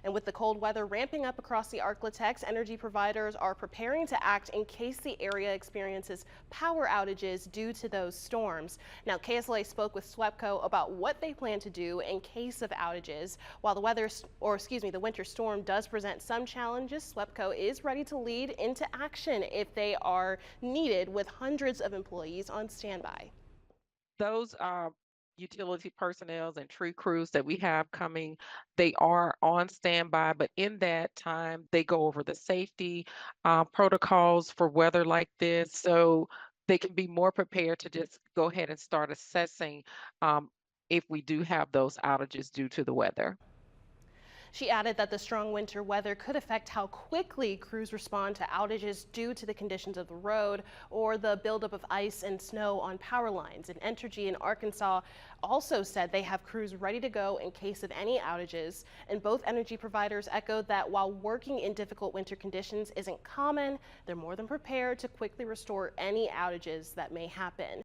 And with the cold weather ramping up across the Arklatex, energy providers are preparing to act in case the area experiences power outages due to those storms. Now, KSLA spoke with SWEPCO about what they plan to do in case of outages. While the winter storm does present some challenges, SWEPCO is ready to lead into action if they are needed, with hundreds of employees on standby. Those utility personnel and tree crews that we have coming, they are on standby, but in that time, they go over the safety protocols for weather like this, so they can be more prepared to just go ahead and start assessing if we do have those outages due to the weather. She added that the strong winter weather could affect how quickly crews respond to outages due to the conditions of the road or the buildup of ice and snow on power lines. And Entergy in Arkansas also said they have crews ready to go in case of any outages. And both energy providers echoed that while working in difficult winter conditions isn't common, they're more than prepared to quickly restore any outages that may happen.